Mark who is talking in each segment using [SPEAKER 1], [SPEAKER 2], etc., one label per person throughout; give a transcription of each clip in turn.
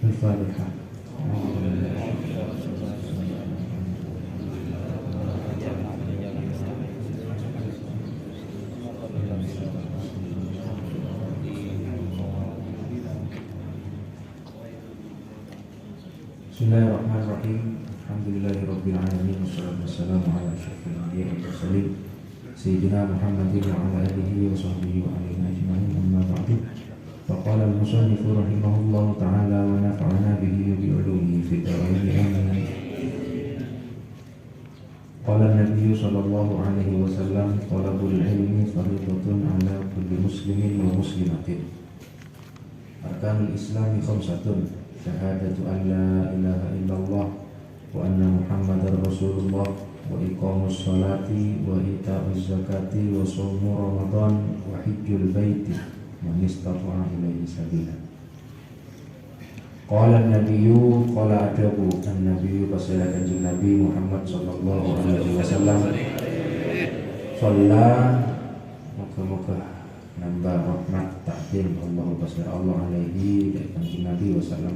[SPEAKER 1] Al-Fatihah. Bismillahirrahmanirrahim. Alhamdulillahirabbil alamin wassalatu wassalamu ala asyrofil anbiya'i wal mursalin sayyidina Muhammadin wa ala alihi wa sahbihi wa alihi ajma'in. Amma ba'du. Faqala al-musannifu rahimahullahu ta'ala wa nafa'ana bihi bi ulumihi fid dharain amin. Qala an-nabiy sallallahu alaihi wasallam talabul ilmi fardhatun 'ala kulli muslimin wa muslimatin. Arkanul Islami khamsatun. Syahadatu an la ilaha illallah wa anna Muhammadar Rasulullah wa iqamus sholati wa ita'uz zakati wa shaumu Ramadan wa hajjul baiti man istata'a ilaihi sabila. Qala an-nabiyyu qala adabu an-nabiyyu qala kanjeng Nabi Muhammad sallallahu alaihi wasallam shalla moga-moga nambah rahmat takdim Allah basir Allah alaihi kanjeng Nabi wasallam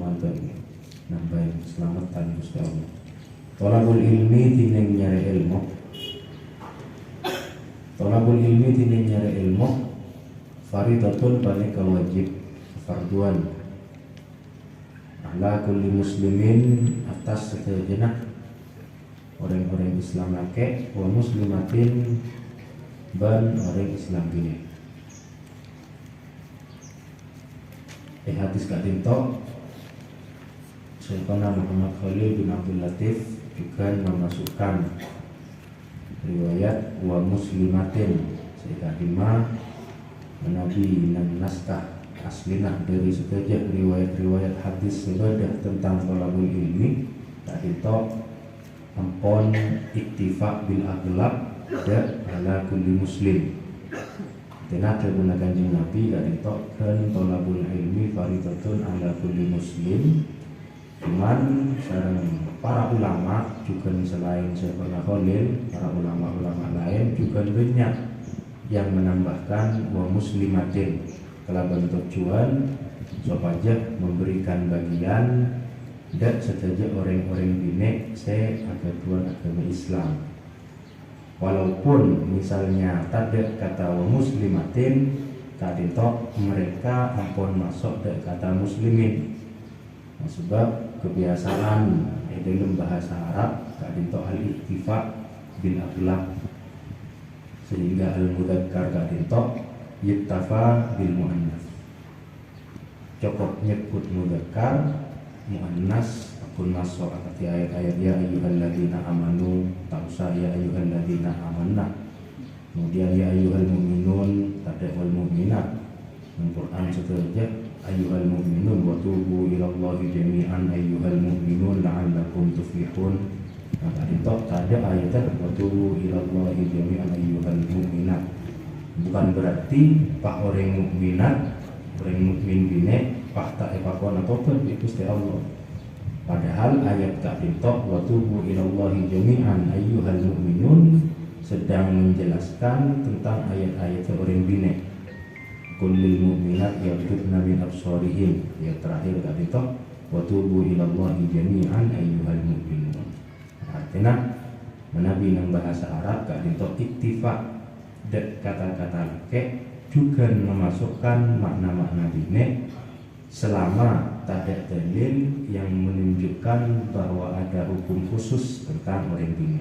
[SPEAKER 1] nambah keselamatan Gusti Allah. Thalabul ilmi tining nyari ilmu. Thalabul ilmi tining nyari ilmu faridatun bani kewajib farduan ala kulli muslimin atas setiap orang-orang Islam laki wa muslimatin ban orang Islam bini. Hadis kadinto Sayyidina Muhammad Khalil bin Abdul Latif juga memasukkan riwayat wa muslimatin Sayyidina Nabi dan naskah aslinah dari setiap riwayat-riwayat hadis sebadah tentang thalabul ilmi kadinto ampon iktifak bil aghlab da ala kulli muslim. Tenat guna kanjeng Nabi kadinto kan thalabul ilmi faridatun ala kulli muslim. Cuman sareng para ulama juga selain Syekhul Khalil, para ulama-ulama lain juga banyak yang menambahkan wa muslimatin kelaban tujuan supaya memberikan bagian dan setuju orang-orang bine agama Islam. Walaupun misalnya tadi kata wa muslimatin kadinto mereka ampun masuk ke kata muslimin. Nah, sebab kebiasaan dalam bahasa Arab kadinto al-iktifak bil aghlab sehingga al-mudzakkar kadinto yittafa bil muannas. Cukup nyebut mudzakkar, muannas pun masuk akati ayat-ayat ya ayyuhalladzina amanu, tak usah ya ayyuhalladzina amanna. Kemudian ya ayyuhal mu'minun, tadi wal mu'minat. Al-Qur'an seterusnya ayyuhal mu'minun wa tubu ilallahi jami'an ayyuhal mu'minun la'allakum tuflihun. Nah, tadi ada ayatnya wa tubu ilallahi jami'an ayyuhal mu'minat. Bukan berarti pak orang mukminat, orang mukmin bine pak tak epakon atau pun itu Gusti Allah. Padahal ayat kadinto wa tubu ilallahi jami'an ayyuhal mu'minun sedang menjelaskan tentang ayat-ayat orang bine. Kullil mu'minat yaghdudna min absarihim. Yang terakhir kadinto wa tubu ilallahi jami'an ayyuhal mu'minun. Artinya Nabi yang bahasa Arab kadinto iktifak dan kata-kata lake juga memasukkan makna-makna bine selama tak ada dalil yang menunjukkan bahwa ada hukum khusus tentang orang bini.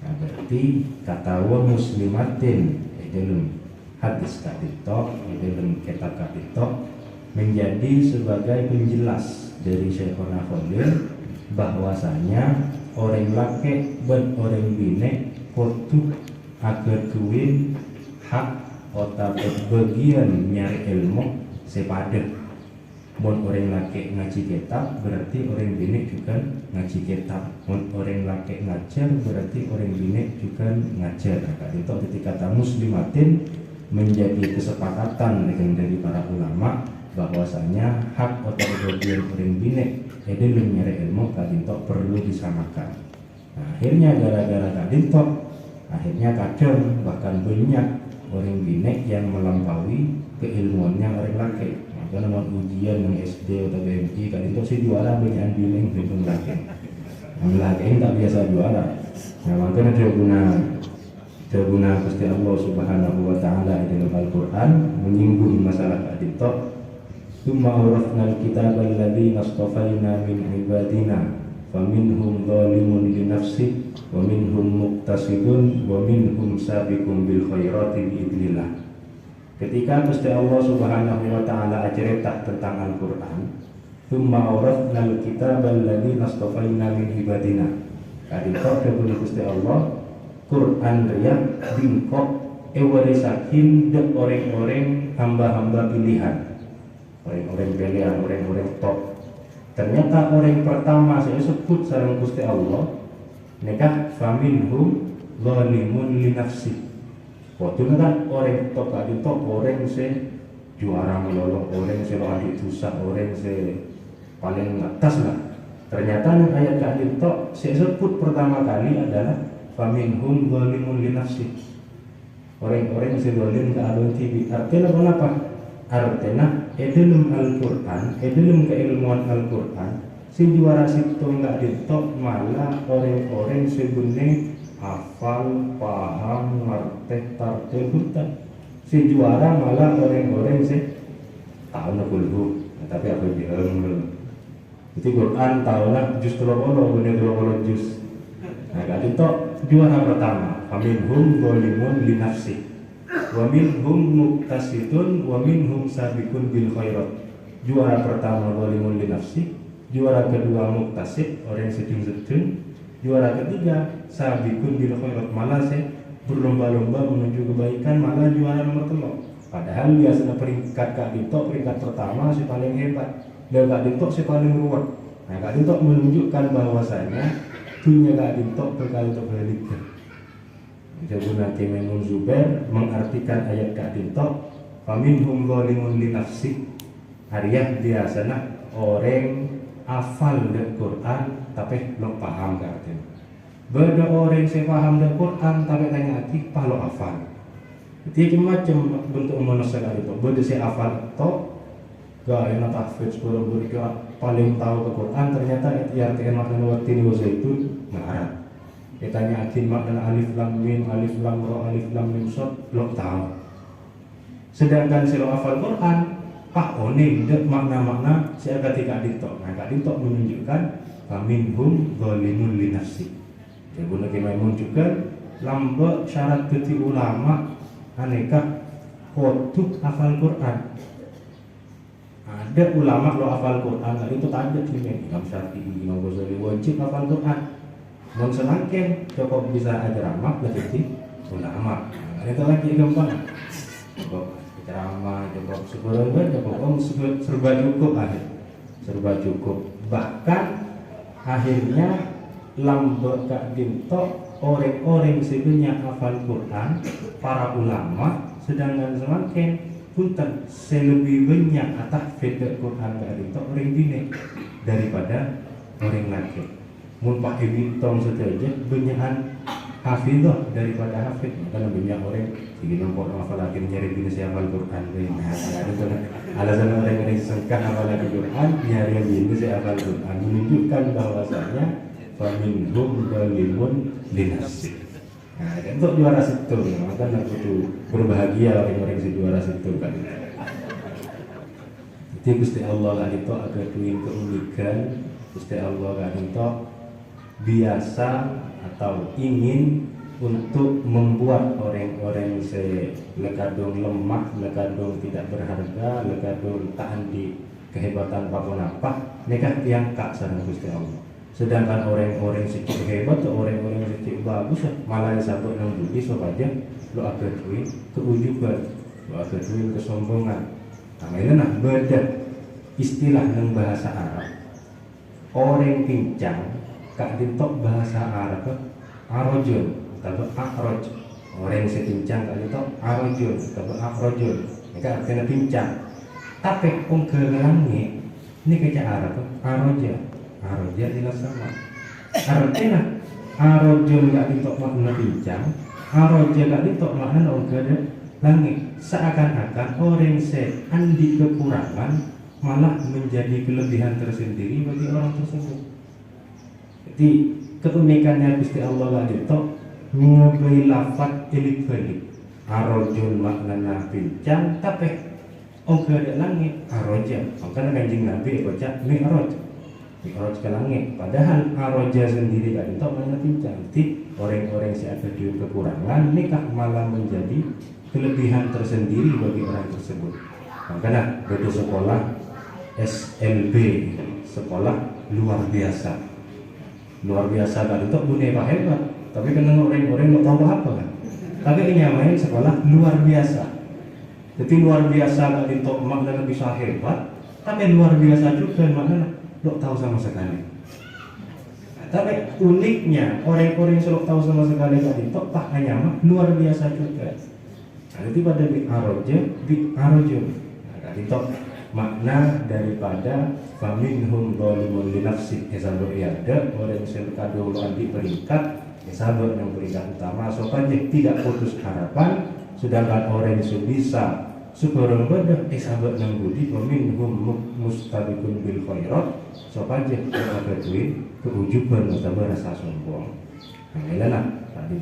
[SPEAKER 1] Nah, berarti kata wa muslimatin dalam hadis kadito, dalam kitab kadito menjadi sebagai penjelas dari Syekhul Khalil bahwasanya orang laki dan orang bine kudu agar duwin hak atau bagian nyari ilmu sepada. Mun orang laki ngaji kitab berarti orang bine juga ngaji kitab. Mun orang laki ngajar berarti orang bine juga ngajar. Maka itu ketika muslimatin menjadi kesepakatan dengan dari para ulama bahwasanya hak atau bagian orang bine dalam nyari ilmu kadintok perlu disamakan. Nah, akhirnya gara-gara kadintok akhirnya kadang bahkan banyak orang bine yang melampaui keilmuannya orang laki. Karena mau ujian yang SD atau BMI kan itu sih juara banyak biling belum lagi. Yang lagi tak biasa juara. Nah makanya dia guna Gusti Allah Subhanahu Wa Taala dalam Al-Quran menyinggung masalah aditok. Tsumma awrafnal kitaba alladzi nastafaina min ibadina faminhum zalimun li nafsihi wa minhum muqtasidun wa minhum sabiqun bil khairati bi idznillah. Ketika Gusti Allah Subhanahu wa taala cerita tentang Al-Qur'an, "Tsumma awrafnal kitaba alladzi nastafaina min ibadina." Kadito kepada Gusti Allah, Quran riya bingkok warisakin de orang-orang hamba-hamba pilihan. Orang-orang pilihan, orang-orang top. Ternyata orang pertama saya sebut sareng Gusti Allah, nekah faminhum zalimun li nafsihi. Waktu kan orang top tadi top orang se juara melolong, orang se adik susah, orang se paling atas lah. Ternyata yang ayat tadi top saya sebut pertama kali adalah faminhum zalimun li nafsi. Orang-orang se zalim ke adon tibi. Artinya apa? Artinya dalam Al-Quran, dalam keilmuan Al-Quran, si juara situ nggak ditop malah orang-orang sebenarnya hafal, paham, ngerti, tartil, hutan. Si juara malah orang-orang sih tahu nak kulhu, tapi apa dia itu Quran tahu nak jus terlalu bener terlalu jus. Nah, itu juara pertama. Faminhum zalimun li nafsi, wa minhum muqtasidun, wa minhum sabiqun bil khairat. Juara pertama zalimun li nafsi, juara kedua muqtasid, orang sedang-sedang. Juara ketiga sabiqun bil khairat, malah saya berlomba-lomba menuju kebaikan, malah juara nomor 3. Padahal biasanya peringkat Kak Dito peringkat pertama si paling hebat, dan Kak Dito si paling ruwet. Nah Kak Dito menunjukkan bahwasanya dunia Kak Dito berkali terlibat. Jadi nanti Maimun Zubair mengartikan ayat Kak Dito, faminhum zalimun li nafsi. Ariyah biasanya orang hafal del Quran tapi belum paham artinya. Beda orang yang paham del Quran tapi tanya hati pahlo hafal. Jadi macam bentuk manusia itu. Beda si hafal itu gak enak tahfidz sebelum berkira paling tahu ke Quran, ternyata artinya makna waktu ini itu ngarang. Ditanya hati makna alif lam mim, alif lam ra, alif lam mim shad belum tahu. Sedangkan si hafal Quran Pak Oning dek makna-makna saya ketika ditok. Nah ditok menunjukkan faminhum zalimun li nafsi. Ya guna Maimun juga lambek syarat beti ulama aneka kudu hafal Quran. Ada ulama lo hafal Quran, itu tanda sini Imam Syafi'i, Imam Ghazali wajib hafal Quran. Non senangkan cukup bisa ajaramah lebih ulama. Nah, itu lagi gampang. Ceramah, cukup sebenarnya cukup serba cukup akhir, serba cukup. Bahkan akhirnya lambek Kak Dinto orang-orang sebenarnya hafal Quran, para ulama, sedangkan semakin punten selebih banyak tahfidz Quran Kak Dinto orang bine daripada orang laki. Mun Pak Ibintong saja banyakan hafidhah daripada hafidh, karena banyak orang ingin nampak hafal lagi nyari bina si hafal Quran. Nah, itu alasan orang yang sengkah hafal lagi Quran nyari bina si hafal Quran menunjukkan bahwasanya faminhum zalimun li nafsi. Nah, untuk juara situ, maka aku tuh berbahagia orang-orang si juara situ kan. Jadi Gusti Allah lah itu agak tuin keunikan. Gusti Allah lah itu biasa atau ingin untuk membuat orang-orang lekadung lemah, lekadung tidak berharga, lekadung tahan di kehebatan apapun apa, mereka diangkat sama Gusti Allah. Sedangkan orang-orang sikit hebat atau orang-orang sikit bagus malah disabut nang budi saja lo agaduin keujuban, lo agaduin kesombongan. Nah ini nah beda istilah nang bahasa Arab. Orang pincang kak ditok bahasa Arab arojun atau akroj. Orang sepincang kak ditok arojun atau akrojun. Ini artinya pincang. Tapi onggelangnya ini kerja Arab aroja. Aroja jelas sama. Artinya aroja gak ditok makna pincang, aroja gak ditok makna ongkel langit. Seakan-akan orang andi kekurangan malah menjadi kelebihan tersendiri bagi orang tersebut. Jadi keunikannya Gusti Allah gak ditok nyobai lafad elit balik. Arojun makna pincang tapi ongkel langit aroja. Makanya Kanjeng Nabi baca mi'raj. Mi'raj ke langit, padahal aroja sendiri kan itu mana pincang. Jadi orang-orang yang ada di kekurangan nikah malah menjadi kelebihan tersendiri bagi orang tersebut. Makanya begitu sekolah SLB, sekolah luar biasa kan itu punya hebat. Tapi kan orang-orang mau tahu apa kan? Tapi ini namanya sekolah luar biasa. Jadi luar biasa kan itu maknanya bisa hebat, tapi luar biasa juga maknanya lo tahu sama sekali. Nah, tapi uniknya orang-orang yang tahu sama sekali tadi itu tak hanya luar biasa juga. Nah, itu pada bi arojun. Nah, tadi itu makna daripada faminhum zalimun li nafsi. Esabut ada orang yang kado di peringkat esabut yang peringkat utama supaya tidak putus harapan. Sedangkan orang yang bisa syukur pada sahabat nang budi minhum mustabiqun bil khairat supaya mengaduin keujuban atau rasa sombong. Nah, inilah tadi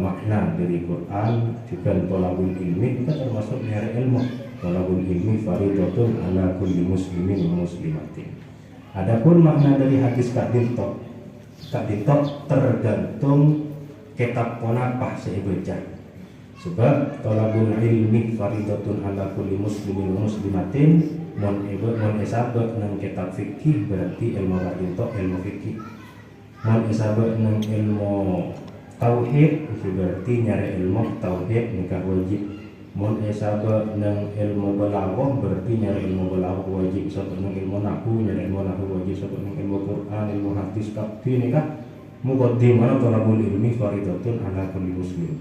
[SPEAKER 1] makna dari Quran juga tolabul ilmi kita termasuk nyari ilmu. Tolabul ilmi fardhatun ala kulli muslimin wa muslimatin. Adapun makna dari hadis Kak Dintok tergantung kitab ponapah saya baca. Sebab tolabul ilmi fardhatun ala kulli muslimin wa muslimatin mon esabat nang kitab fikih berarti ilmu kadintok ilmu fikih. Mon esabat nang ilmu tauhid itu berarti nyari ilmu tauhid nikah wajib. Mon esabat nang ilmu balaghah berarti nyari ilmu balaghah wajib. Sabab nang ilmu nahwu nyari ilmu nahwu wajib. Sabab nang ilmu Quran ilmu hadis kabeh nikah muqaddimah tolabul ilmi fardhatun ala kulli muslim.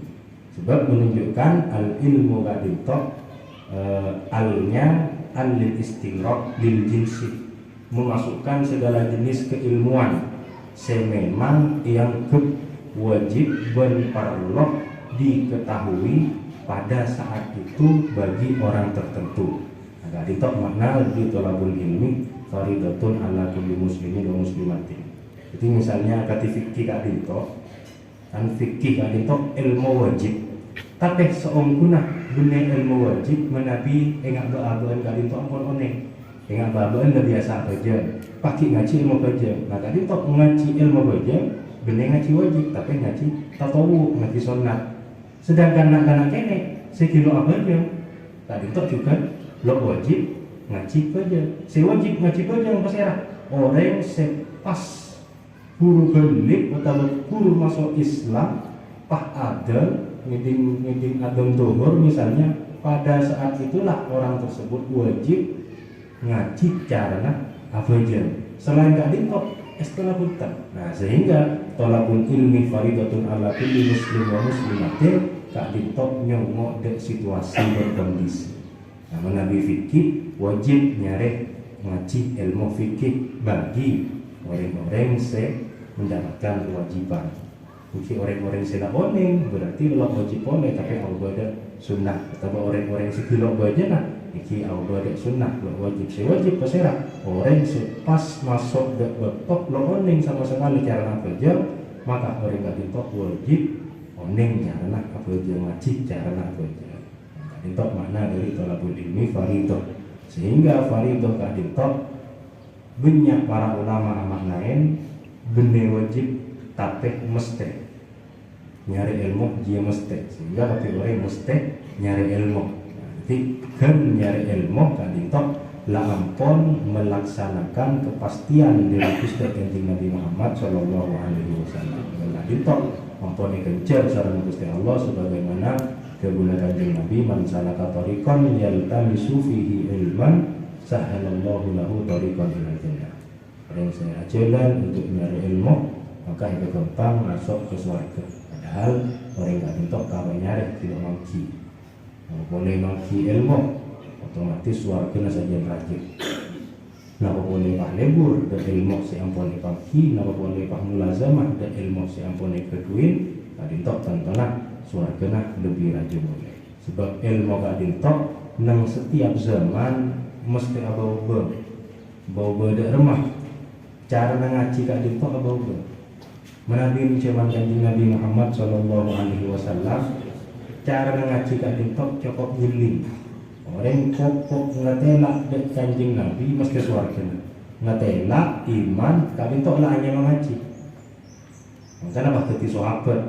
[SPEAKER 1] Sebab menunjukkan al-ilmu kadintok alnya al-lil istighraq lil jinsi, memasukkan segala jenis keilmuan sememang yang wajib dan perlu diketahui pada saat itu bagi orang tertentu. Nah, kadintok makna di tolabul ilmi fardhatun ala kulli muslimin wa muslimatin. Jadi misalnya kata fikih kadintok kan fikih kadintok ilmu wajib. Tapi seongkunah dunia ilmu wajib menabi enggak beabahan kali itu ampun oneng enggak beabahan udah biasa aja pakai ngaji ilmu aja. Nah tadi tok ngaji ilmu aja bener ngaji wajib tapi ngaji tatawu ngaji sunat. Sedangkan anak-anak kene sekilo apa aja tadi tok juga lo wajib ngaji aja si wajib ngaji aja yang pasirah orang sepas guru belik atau guru masuk Islam pak ada ngiding adem tuhur misalnya pada saat itulah orang tersebut wajib ngaji carana apa aja selain gak dintok istilah hutan. Nah sehingga tolabul ilmi fardhatun ala kulli muslim wa muslimatin gak dintok nyongok dek situasi dan kondisi. Nah Nabi fikih wajib nyari ngaji ilmu fikih bagi orang-orang yang mendapatkan kewajiban. Mungkin orang-orang sila oning berarti lo wajib oleh tapi awbada sunnah. Atau orang-orang sekilo baca nah iki awbada sunnah lo wajib sewajib pasera. Orang sepas masuk dek betok lo oning sama sekali cara kerja maka orang gak ditok wajib oning cara kerja ngaji cara kerja. Ditok makna dari tolabul ilmi fardhah. Sehingga fardhah gak ditok banyak para ulama maknain bener wajib tapi mesti nyari ilmu dia mesti sehingga tapi orang mesti nyari ilmu. Nah, jadi kan nyari ilmu kan dintok la ampun melaksanakan kepastian dari Gusti Kanjeng Nabi Muhammad sallallahu alaihi wasallam. Lan dintok ampun kencer sareng Gusti Allah sebagaimana kebulan Kanjeng Nabi man salaka tariqan yaltamisu fihi ilman sahalallahu lahu tariqan ilal jannah. Orang saya jalan untuk mencari ilmu maka itu gampang masuk ke surga. Padahal orang nggak dintok kalau nyari tidak mangki. Boleh mangki ilmu otomatis surga saja berarti. Napa boleh pak lebur dan ilmu si ampun pagi, napa boleh pak mulazamah dan ilmu si ampun keduin, tadi tok tontonan surga lebih rajin boleh. Sebab ilmu gak dintok nang setiap zaman mesti bau dak remah. Cara ngaji gak dintok bau. Menabi zaman Kanjeng Nabi Muhammad sallallahu alaihi wasallam cara ngaji gak dintok cukup guling. Orang pokok ngatela dek Kanjeng Nabi meski suarga ngatela iman kami tok lah hanya mengaji. Makanya pas jadi sahabat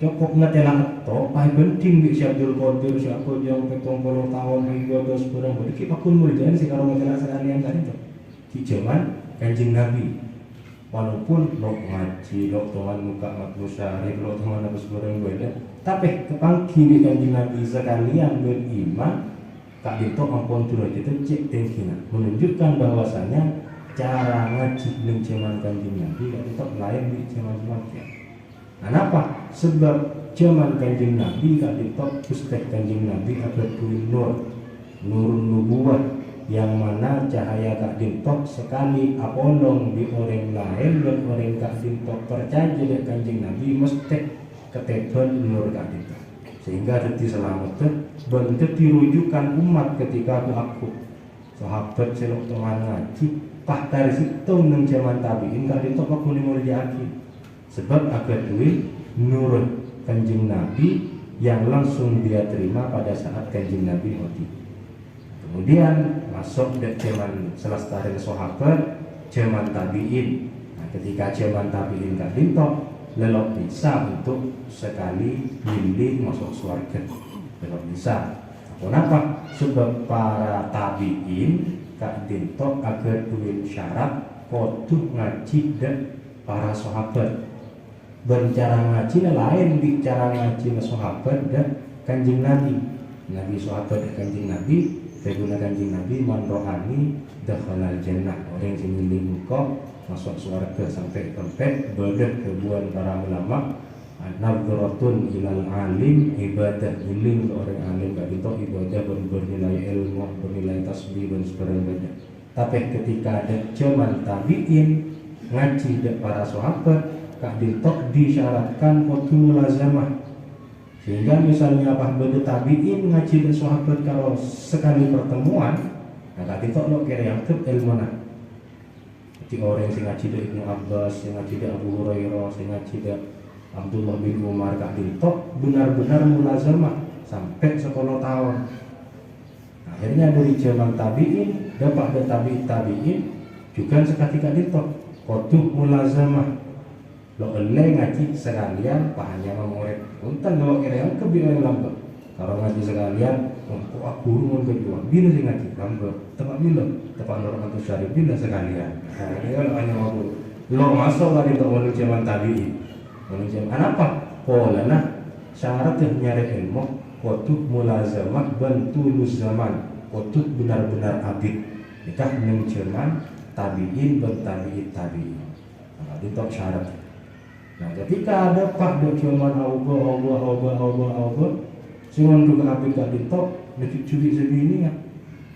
[SPEAKER 1] cukup ngatela tok pai penting di Syabdul Qadir siapa yang 70 tahun ibadah sekurang bedik pakun mulian sih kalau ngatela sekalian tadi tok. Di zaman Kanjeng Nabi walaupun lo ngaji lo tuan muka maklu syarif lo tuan apa sekurang beda tapi kepangki di Kanjeng Nabi sekalian beriman Kak Dito ampun turun itu cek tingkina menunjukkan bahwasanya cara ngaji dengan zaman Kanjeng Nabi Kak Dito lain di zaman manusia. Kenapa? Sebab zaman Kanjeng Nabi Kak Dito Ustaz Kanjeng Nabi ada nurun nubuwah yang mana cahaya Kak Dito sekali apolong di orang lain dan orang Kak Dito percaya dengan Kanjeng Nabi mesti keteben nur Kak Dito. Sehingga jadi selamat bentuk dirujukan umat ketika aku sahabat selok teman ngaji pak dari situ neng zaman tabiin gak ditok aku nih mau diaki sebab agak duit nurut Kanjeng Nabi yang langsung dia terima pada saat Kanjeng Nabi mati. Kemudian masuk ke zaman selestari sahabat zaman tabiin. Nah, ketika zaman tabiin gak ditok lelok bisa untuk sekali milih masuk surga. Lelok bisa. Kenapa? Sebab para tabiin kak dintok agar duit syarat koduh ngaji dan para sahabat. Bercara ngaji lain bicara ngaji sahabat dan Kanjeng Nabi. Nabi sahabat dan Kanjeng Nabi, seguna Kanjeng Nabi man rohani dakhalal jannah. Orang yang milih muka masuk surga sampai bedah kebuan para ulama nadratun ilal alim ibadah ilim orang alim gak itu ibadah bernilai ilmu bernilai tasbih dan sebagainya. Tapi ketika ada zaman tabiin ngaji dan para sahabat kak ditok disyaratkan waktu mulazamah sehingga misalnya apa beda tabiin ngaji dan sahabat kalau sekali pertemuan nah kak ditok lo kira yang ilmu nah. Jadi orang yang ngaji dari Ibnu Abbas, yang ngaji dari Abu Hurairah, yang ngaji dari Abdullah bin Umar Kak Dintok benar-benar mulazamah sampai 10 tahun. Akhirnya dari zaman tabiin dapat tabiin juga sekali Kak Dintok koduh mulazamah. Lo ngaji sekalian hanya memurid. Untan lo kira yang kebiayaan lambat. Kalau ngaji sekalian, kok aku mau kedua, bila sih ngaji lambat. Tempat bila, tempat orang atau syarif bila sekalian. Nah, ini kalau hanya mau lo masuk lagi untuk menuju zaman tabiin. Menuju kenapa? Polana syarat yang nyari ilmu, koduh mulazamah bentulus zaman, koduh benar-benar abid. Nikah dengan zaman tabiin tabiin. Nah, itu syarat. Nah, ketika ada pak dokumen Allah, cuman juga abid gak ditok, lebih curi segini ya.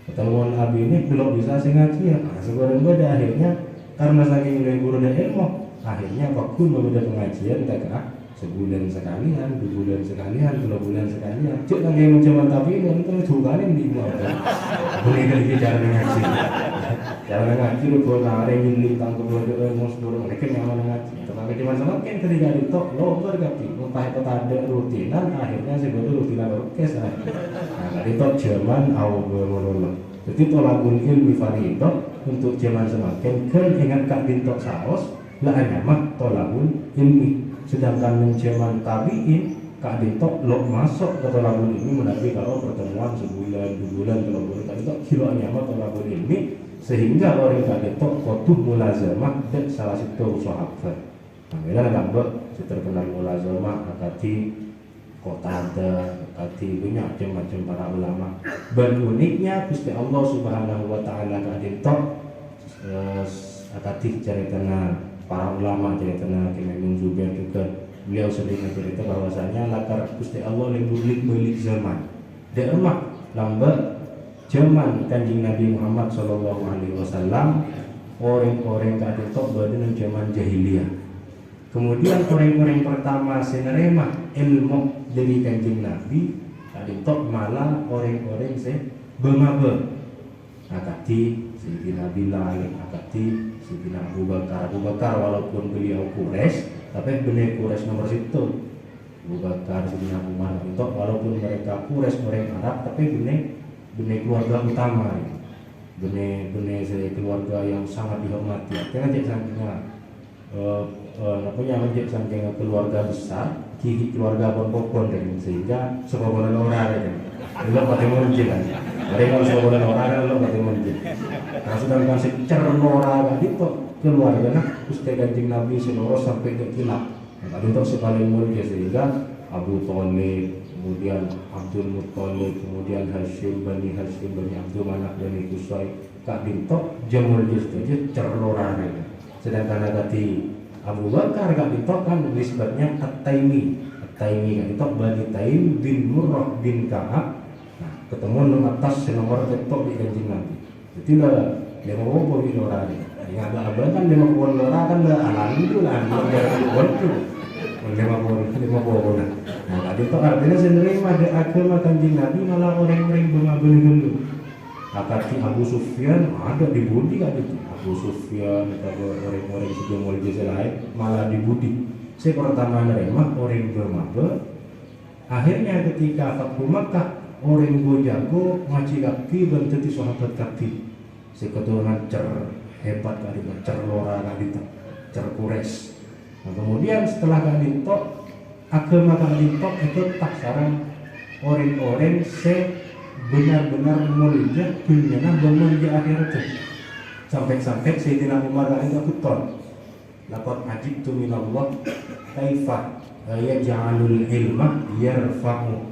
[SPEAKER 1] Ketemuan abid ini belum bisa sih ngaji ya. Nah, sekarang pada akhirnya karena saking nilai guru dan ilmu, akhirnya waktu berbeda pengajian tak sebulan sekalian, 2 bulan sekalian, 3 bulan sekalian. Cuk nang game zaman tapi itu juga nih di mana. Boleh kali cara ngaji. Cara ngaji lu kok nare milih tangko belajar ilmu sebelum mereka nyaman ngaji. Tetapi di masa makin ketika ditok lo berganti, entah itu ada rutinan akhirnya sebetulnya rutinan orkes. Nah, ditok zaman awal. Jadi tolakul ilmi faridah untuk zaman semakin kan ingat kak ditok saos lah hanya mah tolakul ilmi. Sedangkan zaman tabiin Kak Dintok lo masuk ke tolabul ilmi menabi kalau pertemuan sebulan 2 bulan kalau boleh Kak Dintok kilo nyaman tolabul ilmi sehingga orang Kak Dintok kotuh mulazamah dan salah satu sahabat. Nah, bila nak buat terkenal mulazamah akati kota ada akati banyak macam-macam para ulama. Dan uniknya Gusti Allah Subhanahu wa taala Kak Dintok akati ceritanya para ulama ceritanya Imam Zubair juga beliau sering cerita bahwasanya latar Gusti Allah lebih milik zaman. Dia emak lambat zaman Kanjeng Nabi Muhammad sallallahu alaihi wasallam orang-orang kata tok badan zaman jahiliyah. Kemudian orang-orang pertama senerema ilmu dari Kanjeng Nabi kata tok malah orang-orang se bemabe. Akati Sayyidina Bilal, akati Sayyidina Abu Bakar walaupun beliau Quraisy tapi benih Quraisy nomor situ. Abu Bakar, Sayyidina Umar itu walaupun mereka Quraisy orang Arab tapi benih keluarga utama. Benih keluarga yang sangat dihormati. Artinya cek sampingnya namanya saking keluarga besar, kiri keluarga pon-pon sehingga sekolah orang lo pada mungkin kan. Mereka sekolah orang lo pada mungkin. Nah sedangkan secara orang itu keluarga nak Gusti Kanjeng Nabi seluruh sampai ke kilap. Nah, untuk sekali mulia sehingga Abu Thalib, kemudian Abdul Muttalib, kemudian Hashim bani Abdul Manaf bani Qusay, Kak Dintok jamul saja cerlora. Sedangkan agati Abu Bakar Kak Dintok kan nisbatnya At-Taimi Kak Dintok bani Taim bin Murrah bin Ka'ab. Nah, ketemu nomor atas nomor Dintok di Kanjeng Nabi. Jadi lah dia mau boleh orang. Yang ada abang kan 50 orang kan dah alhamdulillah lima puluh. Nah, itu artinya sendiri ada agama Kanjeng Nabi malah orang-orang bengabel dulu. Akati Abu Sufyan ada di budi kan itu. Abu Sufyan atau orang-orang sebelum Walid lain malah di budi. Saya pertama nerima orang bengabel. Akhirnya ketika Fathu Makkah orang jago ngaji kaki dan jadi sahabat kaki. Seketurunan hebat kali cerlora kali itu cerkures. Nah, kemudian setelah kali itu agama kali itu tak sarang orang-orang benar-benar mulia dunia mulia akhirat. Sampai Sayyidina Umar kali itu ton. Laqad ajibtu minallah kaifa yaj'alul ilma yarfa'u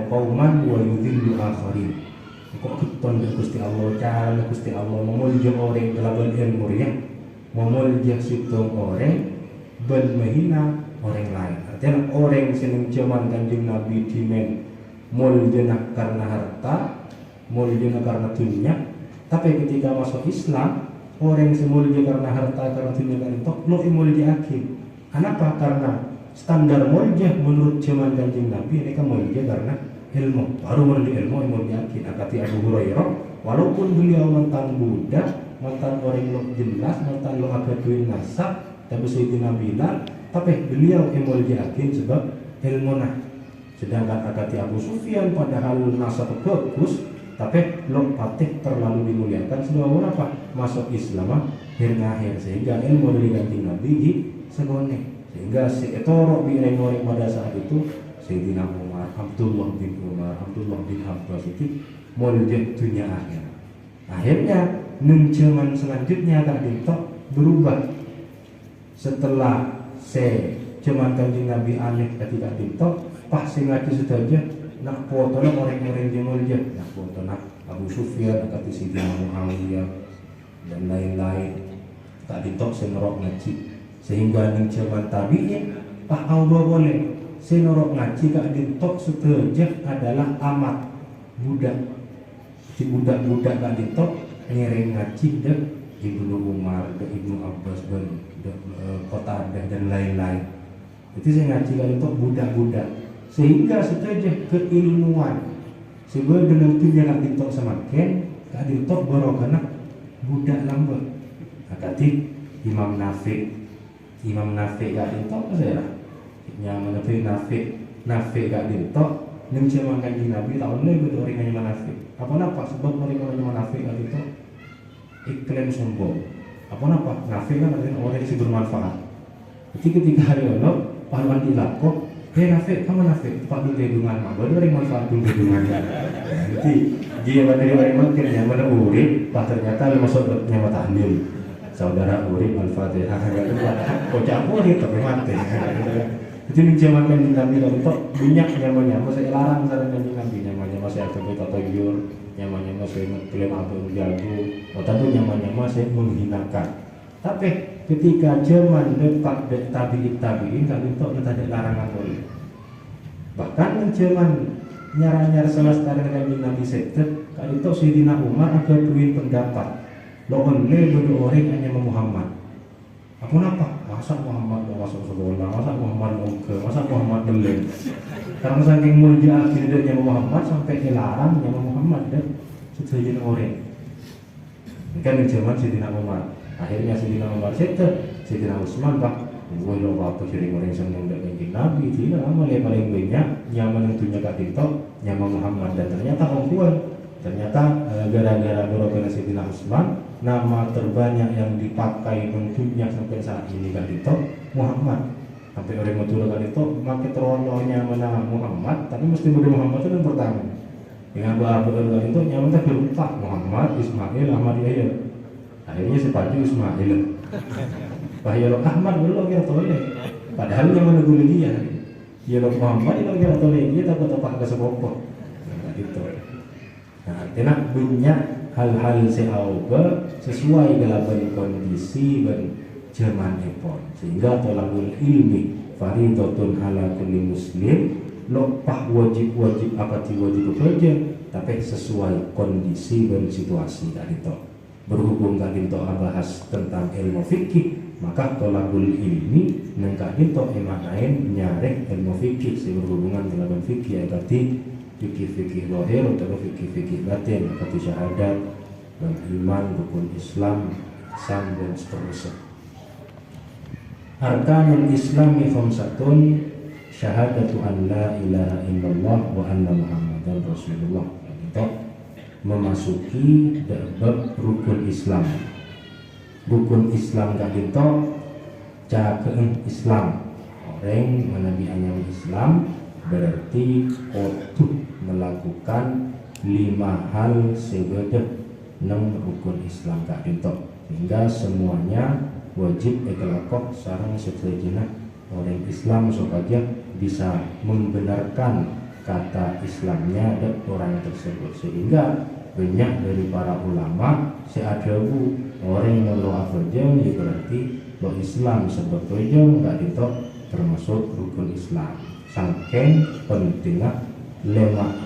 [SPEAKER 1] qauman wa yudhillu akharin. Kok keton Gusti Allah cara Gusti Allah memulja orang kelaban ilmu ya memulja situng orang ben menghina orang lain. Artinya orang seneng zaman Kanjeng Nabi dimen mulja karena harta, mulja karena dunia, tapi ketika masuk Islam orang semulja karena harta karena dunia kan itu lo mulja akhir. Kenapa? Karena standar mulja menurut zaman Kanjeng Nabi ini kan mulja karena ilmu, baru menuju ilmu yakin. Akati Abu Hurairah walaupun beliau mantan budak, mantan orang lo jelas, mantan lo agaduin nasab, tapi Sayyidina Bilal, tapi beliau ilmu yakin sebab ilmu nah. Sedangkan akati Abu Sufyan padahal nasab bagus, tapi lo patih terlalu dimuliakan sebab apa? Masuk Islam akhir sehingga ilmu dari Kanjeng Nabi di segone. Sehingga seketorok bi orang pada saat itu Sayyidina Umar, Abdullah bin Abbas itu mulja dunia akhirat. Akhirnya zaman selanjutnya Kak Dintok berubah. Setelah zaman Kanjeng Nabi aneh ketika Dintok pas sing ngaji sedaja nak foto orang-orang yang mulja, nak foto nak Abu Sufyan, kata Sayyidina Muawiyah dan lain-lain. Kak Dintok senorok ngaji sehingga zaman tabi'in Pak Allah boleh senorok ngaji Kak Dintok seterjah adalah amat budak. Si budak-budak Kak Dintok ngiring ngaji dan Ibnu Umar, dan Ibnu Abbas, dan Qatadah dan lain-lain. Jadi saya ngaji Kak Dintok budak-budak sehingga seterjah keilmuan. Sebab dengan itu Kak Dintok semakin Kak Dintok barokana budak lambat. Akati Imam Nafi Kak Dintok saya yang Nafi Kak Dintok zaman Kanjeng Nabi tahun lebih betul orang yang Nafi. Apa sebab orang yang Nafi Kak Dintok iklim sombong. Apa Nafi kan artinya orang yang bermanfaat. Jadi ketika hari Allah pahlawan dilakok Nafik, kamu nafik, pak dulu dedungan mah, baru dari manfaat dulu dedungan. Jadi dia dari orang makin yang mana urip, pas ternyata lu masuk nyawa tahlil. Saudara urip al-fatihah, kok campur itu tapi mati. Jadi ini zaman Nabi untuk banyak nyaman-nyaman, saya larang saran Nabi nyaman-nyaman saya aktif atau yur, nyaman-nyaman saya klaim atau jago, tapi nyaman-nyaman saya menghinakan. Tapi ketika zaman dekat tabiin kan itu ada larangan boleh. Bahkan zaman nyara-nyara selesai dengan Nabi Sektor, kan itu Sayyidina Umar agak duit pendapat. Lo oleh dua orang hanya Muhammad. Apa napa? Masa Muhammad mau masuk sekolah, masa Muhammad mau ke, masa Muhammad belum. Karena saking mulia akhirnya Muhammad sampai dilarang yang Muhammad dan setuju orang. Kan zaman Sayyidina Umar. Akhirnya Sayyidina Umar Sektor, Sayyidina Utsman pak. Gue lo apa sering orang senang udah kanjeng Nabi tidak malah paling banyak nyaman tentunya kat TikTok nyaman Muhammad dan ternyata orang ternyata gara-gara beroperasi Sayyidina Utsman nama terbanyak yang dipakai tentunya sampai saat ini kat TikTok Muhammad sampai orang mau turun kat TikTok makin terlalunya mana Muhammad tapi mesti beri Muhammad itu yang pertama dengan beberapa kat TikTok nyaman tak lupa Muhammad Ismail Ahmad Yahya akhirnya sepaju Ismail bahaya Ahmad belum kira toleh padahal yang mana gula dia ya lo Muhammad yang kira toleh dia takut apa ke sepopo gitu nah tenak banyak hal-hal seauga sesuai dengan kondisi dan zaman epon sehingga tolakul ilmi faridatun ala kulli muslim lo pah wajib apati wajib bekerja tapi sesuai kondisi dan situasi tadi to berhubung tadi to bahas tentang ilmu fikih maka tolakul ilmi nengkahin toh emanain nyarek ilmu fikih sehingga berhubungan dengan fikih berarti fikih lahir atau fikih batin seperti syahadat dan iman rukun Islam ihsan dan seterusnya. Arkanul Islami khamsatun syahadatu an la ilaha illallah wa anna muhammadan rasulullah itu memasuki bab rukun Islam. Rukun Islam gak gitu cakeun Islam orang menabi anyam Islam berarti kudu melakukan 5 hal sebagai 6 rukun Islam gak gitu sehingga semuanya wajib ekelakok sarang setelahnya orang Islam supaya bisa membenarkan kata Islamnya dan orang tersebut sehingga banyak dari para ulama seadabu orang yang lo akhirnya ya berarti lo Islam sebetulnya nggak ditok termasuk rukun Islam saking pentingnya 5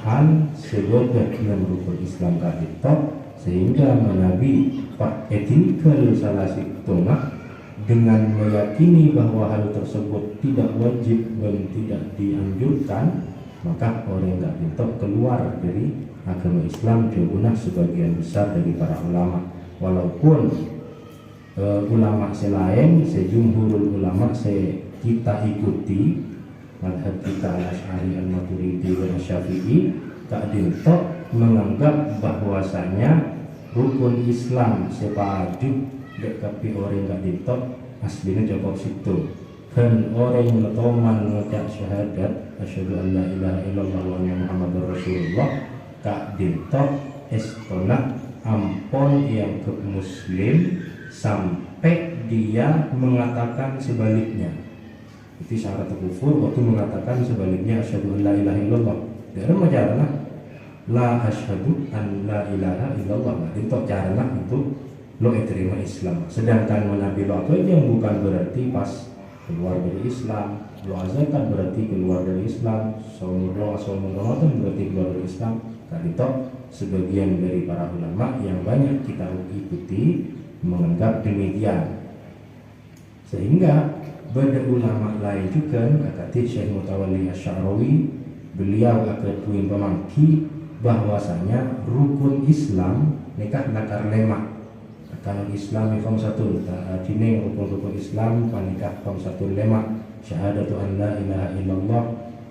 [SPEAKER 1] hal sebagai 6 rukun Islam nggak ditok sehingga Nabi Pak etikal salah situna dengan meyakini bahwa hal tersebut tidak wajib dan tidak dianjurkan maka orang nggak ditok keluar dari agama Islam diunah sebagian besar dari para ulama walaupun ulama selain sejumhurul ulama kita ikuti madhab kita al-Asy'ari al-Maturidi dan Syafi'i tak dintok menganggap bahwasanya rukun Islam sepaju dekapi orang gak dintok aslinya jawab situ dan orang yang letoman mengucap syahadat asyhadu an la ilaha illallah wa anna muhammadar rasulullah kak dintok estona ampon yang ke muslim sampai dia mengatakan sebaliknya itu syarat kufur waktu mengatakan sebaliknya asyhadu an la ilaha illallah dia majalah la asyhadu an la ilaha illallah dintok caranya untuk lo terima Islam sedangkan Nabi lo apa yang bukan berarti pas keluar dari Islam lo azalkan berarti keluar dari Islam saumur Ramadan berarti keluar dari Islam dan itu sebagian dari para ulama yang banyak kita ikuti menganggap demikian sehingga ada ulama lain juga kata Syekh Mutawalli Asy-Sya'rawi beliau akan punya pemangki bahwasanya rukun Islam nikah nakar lemak kalau Islam khamsatun dine rukun Islam panikah khamsatun lemak syahadatu an la ilaha illallah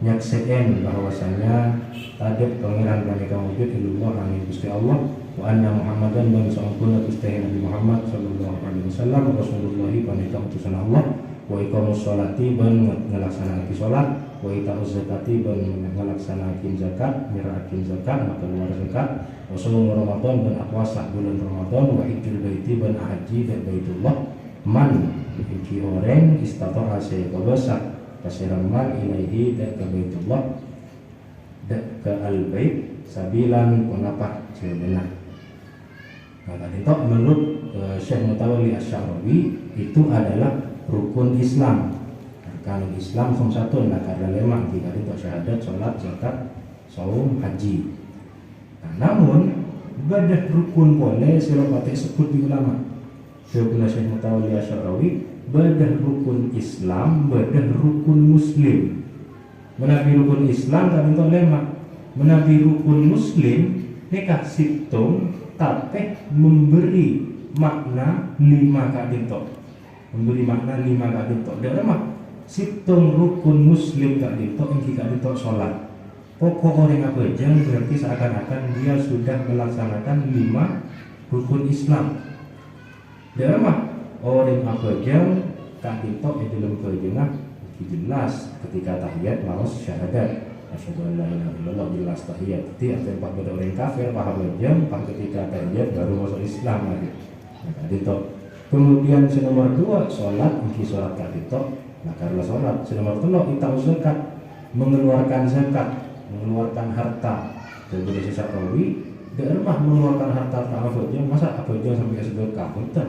[SPEAKER 1] nyakseen bahwasanya ada pangeran panika wujud illallah amin Gusti Allah wa anna Muhammadan dan sampun Gusti Nabi Muhammad sallallahu alaihi wasallam rasulullah panika utusan Allah wa iqamus sholati ban ngelaksanakan salat wa ita'uz zakati dan melaksanakan zakat, nyerahin zakat, maka keluar zakat, wa shaum Ramadan dan puasa bulan Ramadan, wa hajjul baiti dan haji dan Baitullah man iki orang istata'a saya kabasa kasiraman ilaihi dan ke Baitullah dan ke al-bait sabilan pengapak sebenarnya. Nah, tadi itu menurut Syekh Mutawalli Asy-Sya'rawi itu adalah rukun Islam. Arkanul Islam satu nah karena lemah jika itu syahadat, sholat, zakat, saum, haji. Nah, namun ibadah rukun boleh silapati sebut di ulama. Syekh Mutawalli Asy-Sya'rawi badah rukun Islam, badah rukun Muslim. Menabi rukun Islam kan itu lemah. Menabi rukun Muslim nikah situng tapi memberi makna 5 kadinto. Memberi makna 5 kadinto. Dan lemah situng rukun Muslim kadinto engki kadinto sholat. Pokok orang apa aja berarti seakan-akan dia sudah melaksanakan 5 rukun Islam. Dan lemah orang apa aja kadinto di dalam kejengah jelas ketika tahiyat maus syahadat. Asyhadu an la ilaha illallah jelas tahiyat. Jadi apa yang pada orang kafir paham jam pas ketika tahiyat baru masuk Islam lagi. Nah, itu. Kemudian nomor 2 salat, iki salat kadito. Nah, karena salat nomor 3 ita'uz zakat, mengeluarkan zakat, mengeluarkan harta. Dan boleh Sya'rawi germah mengeluarkan harta apa aja, masa apa aja sampai sedekah punten.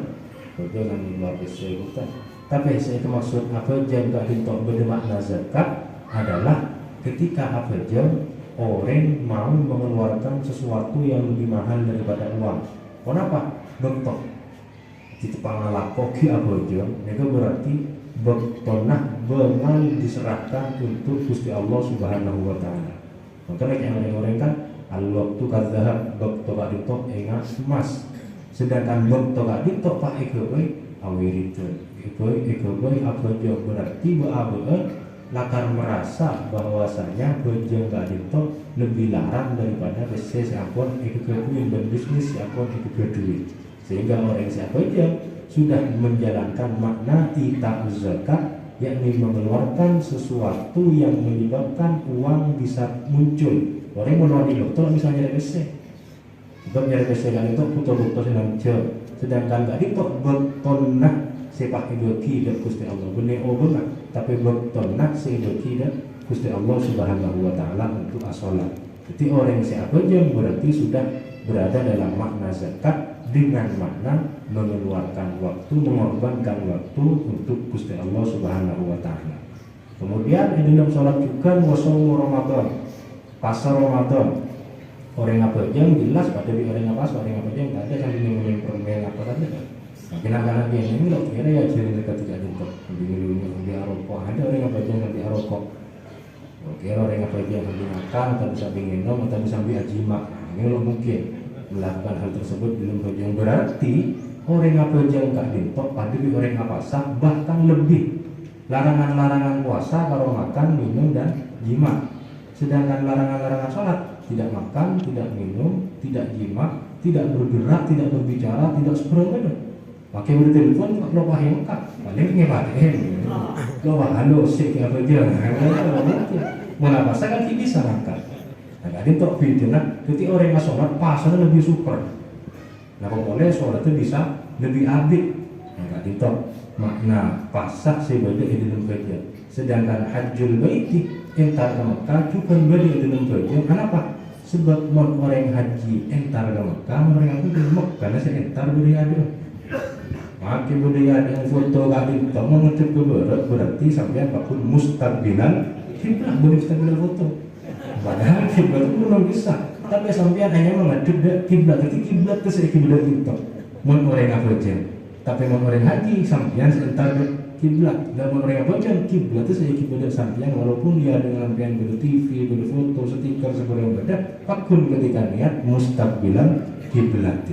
[SPEAKER 1] Jangan luar biasa punten. Tapi saya maksud apa aja kadito bermakna zakat adalah ketika apa aja orang mau mengeluarkan sesuatu yang lebih mahal daripada uang. Kenapa? Bentok di tepang lakoki apa aja itu berarti bentonah bengal diserahkan untuk Gusti Allah Subhanahu wa taala. Makanya yang orang-orang kan al-waqtu kadzahab bentok kadito engas emas. Sedangkan bentok kadito pak ekoboy awiritun. Ekoboy apa aja berarti beabeun lakar merasa bahwasanya bejeng kadito lebih larang daripada bisnis siapun ekonomi dan bisnis siapun ekonomi, sehingga orang siapa aja sudah menjalankan makna ita'uz zakat, yakni mengeluarkan sesuatu yang menyebabkan uang bisa muncul. Orang mau di dokter misalnya RBC, sebab RBC kan itu putus-putus dengan jauh, sedangkan kadito betonah sepak idoki dan Gusti Allah benih benar tapi bertonah seidoki dan Gusti Allah Subhanahu wa taala untuk as-shalat. Jadi orang siapa aja berarti sudah berada dalam makna zakat dengan makna mengeluarkan waktu, mengorbankan waktu untuk Gusti Allah Subhanahu wa taala. Kemudian di dalam salat juga wasau Ramadan, pasar Ramadan. Orang apa aja jelas pada di orang apa aja yang ada sambil ngomongin permen apa saja. Kenapa ini loh kira ya jadi ketika jengkok di aroko ada orang yang baca nanti aroko kira orang yang baca nanti makan atau bisa minum atau bisa jima. Ini loh mungkin melakukan hal tersebut belum yang berarti orang yang baca nggak jengkok pada orang apa sah bahkan lebih larangan-larangan puasa kalau makan minum dan jima, sedangkan larangan-larangan sholat tidak makan tidak minum tidak jima tidak bergerak tidak berbicara tidak seperti pakai bertelepon lo paham kan paling ngebatin lo halo sih apa aja mengapa saya kan bisa angkat nah tadi untuk video ketika orang yang sholat pasarnya lebih super nah kalau boleh sholatnya bisa lebih abid nah tadi itu makna pasar sebagai di dalam kerja sedangkan hajjul baiti entar ke Mekah juga beda di dalam kerja kenapa? Sebab orang haji entar ke Mekah orang itu di Mekah karena saya entar dari ada makin budaya dengan foto kali kamu ngecek ke berat berarti sampai apapun mustaqbilan kiblat boleh mustaqbilan foto padahal kiblat itu belum bisa tapi sampai hanya menghadap kiblat jadi kiblat itu saya kiblat itu mau orang apa aja tapi mau orang haji sampai sebentar kiblat dan mau orang apa aja kiblat itu saya kiblat sampai walaupun dia dengan yang ber TV berfoto stiker seperti yang beda apapun ketika niat mustaqbilan kiblat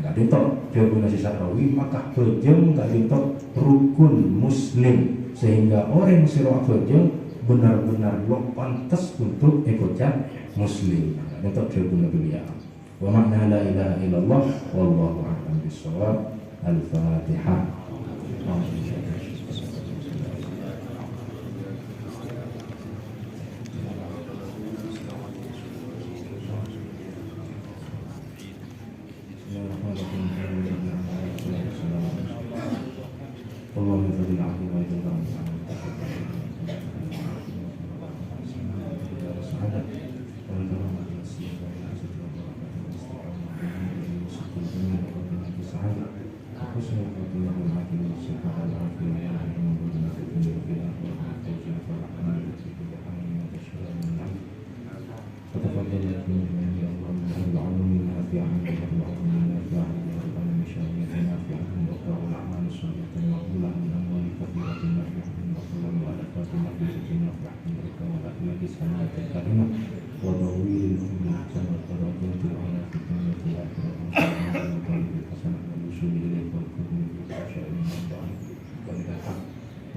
[SPEAKER 1] gak ditok jawaban Sya'rawi maka bejeng gak ditok rukun muslim sehingga orang sira bejeng benar-benar lo pantas untuk ikut muslim gak ditok jawaban beliau wa makna la ilaha illallah wallahu a'lam bishawab. Al-Fatihah.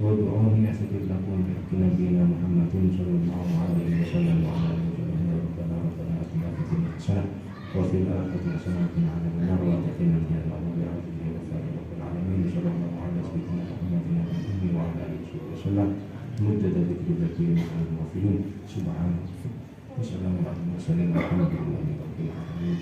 [SPEAKER 1] وادعوني أستجب لكم بنبينا محمد صلى الله عليه وسلم وعلى آله وصحبه ربنا آتنا في الدنيا حسنة وفي الآخرة حسنة وقنا عذاب النار وأدخلنا الجنة برحمته وفضله رب العالمين صلى الله على سيدنا محمد النبي وعلى آله وصحبه وسلم مدد ذكر الذكير مع الغافلين سبحانه وسلام على المرسلين والحمد لله رب العالمين.